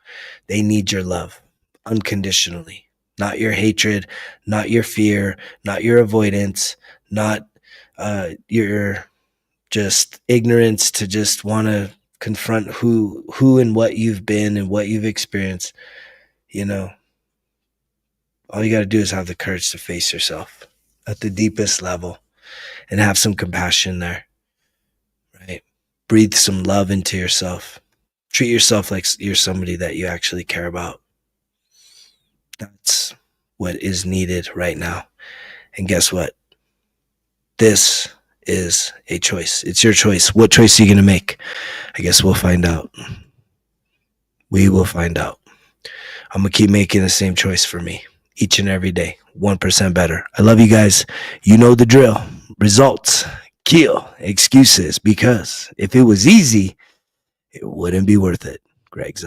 They need your love unconditionally, not your hatred, not your fear, not your avoidance, not your just ignorance to just want to confront who and what you've been and what you've experienced. You know, all you got to do is have the courage to face yourself at the deepest level and have some compassion there, right? Breathe some love into yourself. Treat yourself like you're somebody that you actually care about. That's what is needed right now. And guess what? This is a choice. It's your choice. What choice are you going to make? I guess we'll find out. We will find out. I'm going to keep making the same choice for me each and every day. 1% better. I love you guys. You know the drill. Results kill excuses, because if it was easy, it wouldn't be worth it. Greg's